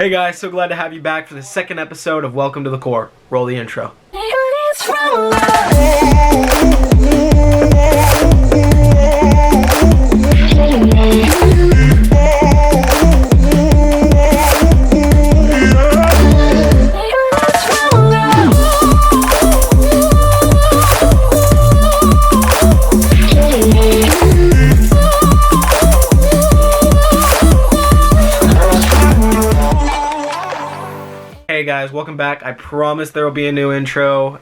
Hey guys, so glad to have you back for the second episode of Welcome to the Core. Roll the intro. Hey guys, welcome back. I promise there will be a new intro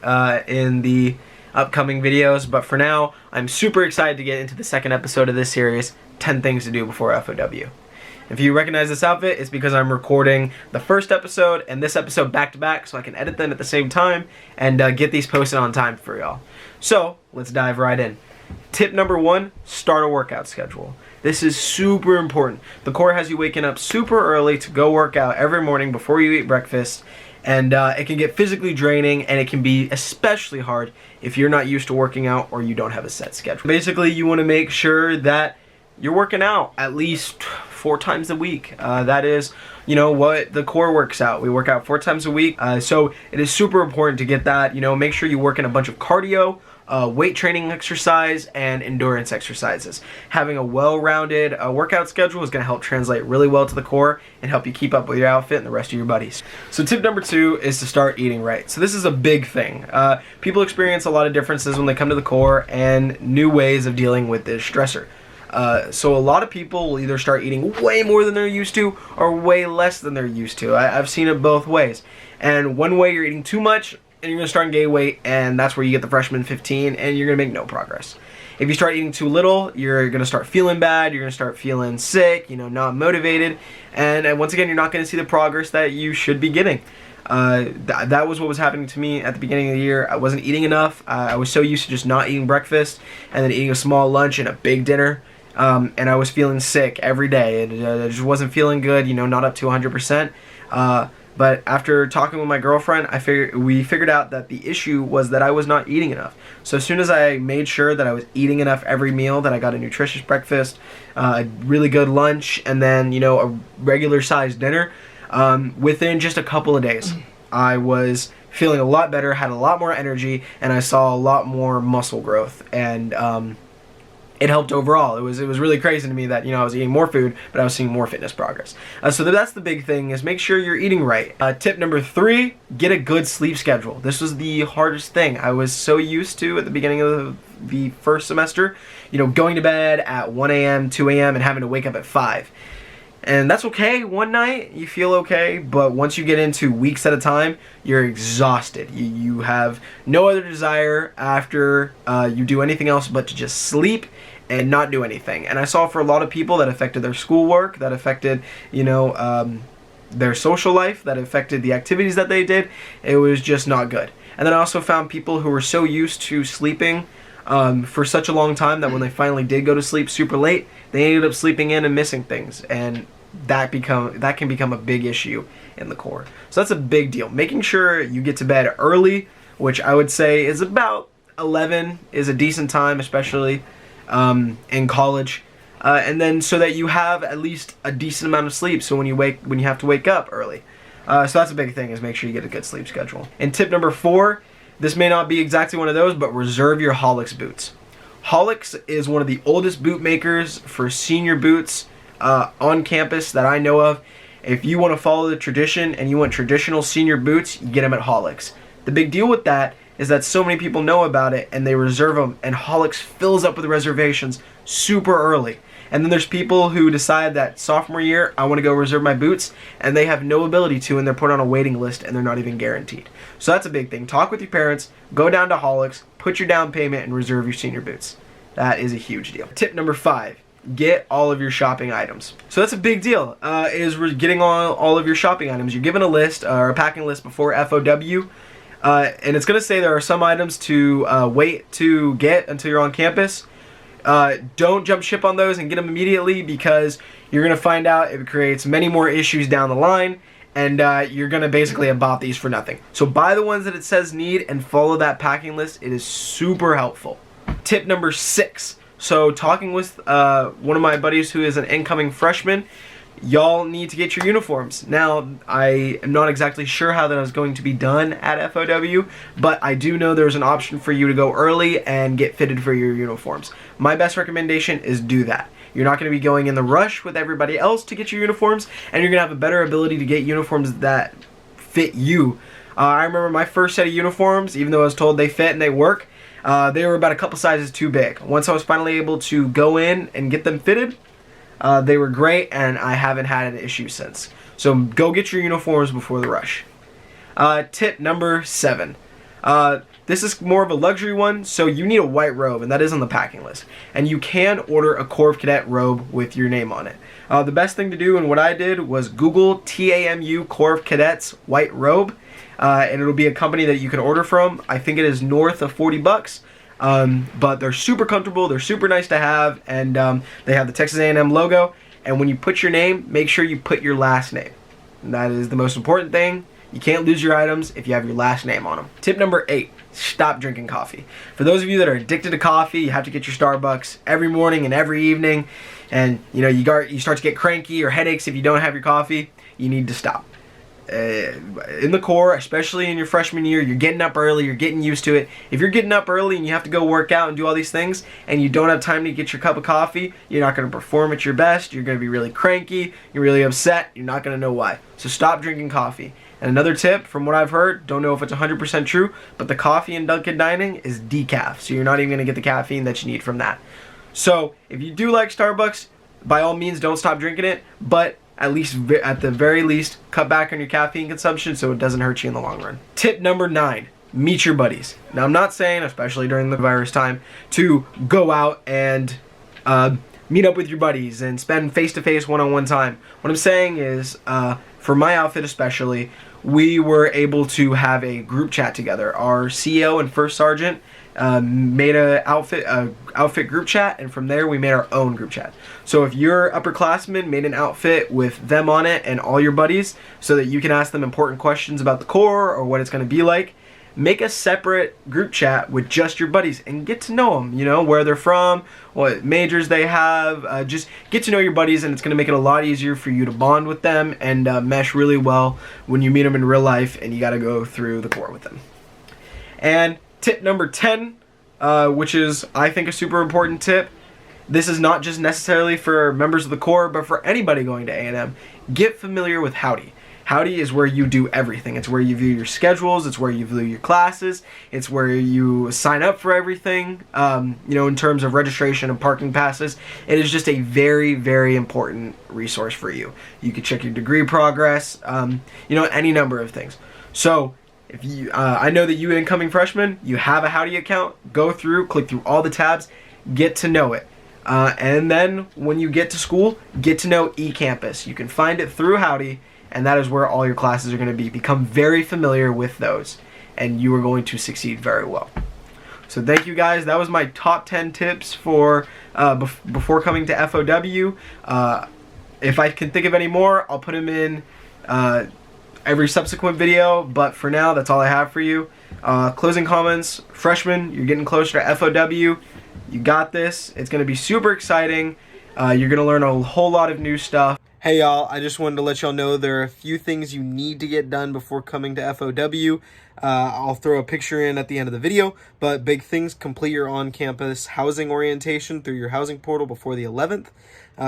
in the upcoming videos, but for now, I'm super excited to get into the second episode of this series, 10 Things to Do Before FOW. If you recognize this outfit, it's because I'm recording the first episode and this episode back to back so I can edit them at the same time and get these posted on time for y'all. So, let's dive right in. Tip number 1, start a workout schedule. This is super important. The Core has you waking up super early to go work out every morning before you eat breakfast, and it can get physically draining, and it can be especially hard if you're not used to working out or you don't have a set schedule. Basically, you want to make sure that you're working out at least 4 times a week. That is, you know, what the Core works out. We work out 4 times a week, so it is super important to get that. You know, make sure you work in a bunch of cardio, weight training exercise, and endurance exercises. Having a well-rounded workout schedule is going to help translate really well to the Core and help you keep up with your outfit and the rest of your buddies. So tip number 2 is to start eating right. So this is a big thing. People experience a lot of differences when they come to the Core and new ways of dealing with this stressor. So a lot of people will either start eating way more than they're used to or way less than they're used to. I've seen it both ways. And one way, you're eating too much and you're going to start to gain weight, and that's where you get the freshman 15 and you're going to make no progress. If you start eating too little, you're going to start feeling bad, you're going to start feeling sick, you know, not motivated, and once again, you're not going to see the progress that you should be getting. That was what was happening to me at the beginning of the year. I wasn't eating enough. I was so used to just not eating breakfast and then eating a small lunch and a big dinner. And I was feeling sick every day. I just wasn't feeling good, you know, not up to 100%. But after talking with my girlfriend, we figured out that the issue was that I was not eating enough. So as soon as I made sure that I was eating enough every meal, that I got a nutritious breakfast, a really good lunch, and then, you know, a regular sized dinner, within just a couple of days, I was feeling a lot better, had a lot more energy, and I saw a lot more muscle growth. And it helped overall. It was really crazy to me that, you know, I was eating more food, but I was seeing more fitness progress. So that's the big thing, is make sure you're eating right. Tip number 3, get a good sleep schedule. This was the hardest thing. I was so used to, at the beginning of the first semester, you know, going to bed at 1 a.m., 2 a.m., and having to wake up at 5. And that's okay. One night you feel okay, but once you get into weeks at a time, you're exhausted. You have no other desire after you do anything else but to just sleep and not do anything. And I saw for a lot of people that affected their schoolwork, that affected, you know, their social life, that affected the activities that they did. It was just not good. And then I also found people who were so used to sleeping for such a long time that when they finally did go to sleep super late, they ended up sleeping in and missing things, and that can become a big issue in the Core. So that's a big deal. Making sure you get to bed early, which I would say is about 11 is a decent time, especially in college, and then so that you have at least a decent amount of sleep. So when you have to wake up early, so that's a big thing, is make sure you get a good sleep schedule. And tip number 4. This may not be exactly one of those, but reserve your Hollick's boots. Hollick's is one of the oldest boot makers for senior boots on campus that I know of. If you want to follow the tradition and you want traditional senior boots, you get them at Hollick's. The big deal with that is that so many people know about it and they reserve them, and Hollick's fills up with reservations super early. And then there's people who decide that sophomore year, I want to go reserve my boots, and they have no ability to, and they're put on a waiting list, and they're not even guaranteed. So that's a big thing. Talk with your parents, go down to Hollick's, put your down payment, and reserve your senior boots. That is a huge deal. Tip number 5, get all of your shopping items. So that's a big deal, is getting all of your shopping items. You're given a list, or a packing list before FOW, and it's going to say there are some items to wait to get until you're on campus. Don't jump ship on those and get them immediately, because you're going to find out it creates many more issues down the line, and you're going to basically have bought these for nothing. So buy the ones that it says need and follow that packing list. It is super helpful. Tip number 6. So talking with one of my buddies who is an incoming freshman, y'all need to get your uniforms. Now, I am not exactly sure how that is going to be done at FOW, but I do know there's an option for you to go early and get fitted for your uniforms. My best recommendation is do that. You're not going to be going in the rush with everybody else to get your uniforms, and you're going to have a better ability to get uniforms that fit you. I remember my first set of uniforms, even though I was told they fit and they work, they were about a couple sizes too big. Once I was finally able to go in and get them fitted, they were great, and I haven't had an issue since. So go get your uniforms before the rush. Tip number 7. This is more of a luxury one, so you need a white robe, and that is on the packing list. And you can order a Corps of Cadet robe with your name on it. The best thing to do, and what I did, was Google TAMU Corps of Cadets white robe, and it'll be a company that you can order from. I think it is north of 40 bucks. But they're super comfortable, they're super nice to have, and they have the Texas A&M logo. And when you put your name, make sure you put your last name. And that is the most important thing. You can't lose your items if you have your last name on them. Tip number 8, stop drinking coffee. For those of you that are addicted to coffee, you have to get your Starbucks every morning and every evening, and you start to get cranky or headaches if you don't have your coffee. You need to stop. In the Corps, especially in your freshman year, you're getting up early, you're getting used to it. If you're getting up early and you have to go work out and do all these things, and you don't have time to get your cup of coffee, you're not going to perform at your best, you're going to be really cranky, you're really upset, you're not going to know why. So stop drinking coffee. And another tip, from what I've heard, don't know if it's 100% true, but the coffee in Dunkin' Dining is decaf, so you're not even going to get the caffeine that you need from that. So if you do like Starbucks, by all means don't stop drinking it, but at the very least, cut back on your caffeine consumption so it doesn't hurt you in the long run. Tip number 9, meet your buddies. Now, I'm not saying, especially during the virus time, to go out and meet up with your buddies and spend face-to-face one-on-one time. What I'm saying is, for my outfit especially, we were able to have a group chat together. Our CO and First Sergeant made a outfit group chat, and from there we made our own group chat. So if your upperclassmen made an outfit with them on it and all your buddies, so that you can ask them important questions about the Corps or what it's going to be like, make a separate group chat with just your buddies and get to know them, where they're from, what majors they have. Just get to know your buddies, and it's going to make it a lot easier for you to bond with them and mesh really well when you meet them in real life and you got to go through the Corps with them. And tip number 10, which is, I think, a super important tip. This is not just necessarily for members of the Corps, but for anybody going to A&M. Get familiar with Howdy. Howdy is where you do everything. It's where you view your schedules. It's where you view your classes. It's where you sign up for everything, in terms of registration and parking passes. It is just a very, very important resource for you. You can check your degree progress, any number of things. So, if you, I know that you incoming freshmen, you have a Howdy account. Go through, click through all the tabs, get to know it. And then when you get to school, get to know eCampus. You can find it through Howdy, and that is where all your classes are going to be. Become very familiar with those, and you are going to succeed very well. So thank you guys. That was my top 10 tips for before coming to FOW. If I can think of any more, I'll put them in every subsequent video, but for now, that's all I have for you. Closing comments: freshmen, you're getting closer to FOW. You got this. It's going to be super exciting. You're going to learn a whole lot of new stuff. Hey y'all, I just wanted to let y'all know there are a few things you need to get done before coming to FOW. I'll throw a picture in at the end of the video, but big things: complete your on-campus housing orientation through your housing portal before the 11th.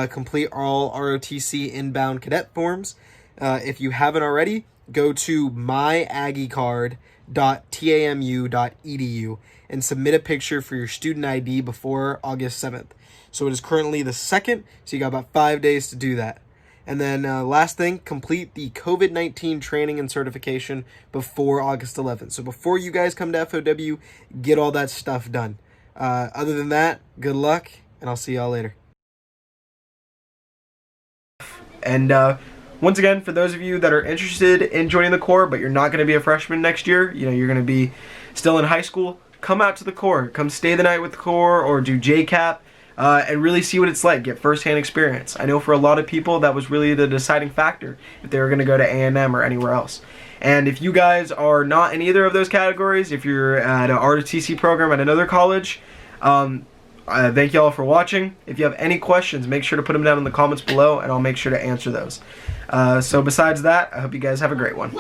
Complete all ROTC inbound cadet forms. If you haven't already, go to myaggiecard.tamu.edu and submit a picture for your student ID before August 7th. So it is currently the 2nd, so you got about 5 days to do that. And then last thing, complete the COVID-19 training and certification before August 11th. So before you guys come to FOW, get all that stuff done. Other than that, good luck, and I'll see y'all later. And once again, for those of you that are interested in joining the Corps, but you're not going to be a freshman next year, you're going to be still in high school, come out to the Corps. Come stay the night with the Corps or do JCAP. And really see what it's like, get first-hand experience. I know for a lot of people that was really the deciding factor if they were going to go to A&M or anywhere else. And if you guys are not in either of those categories, if you're at an ROTC program at another college, Thank you all for watching. If you have any questions, make sure to put them down in the comments below, and I'll make sure to answer those. So besides that, I hope you guys have a great one.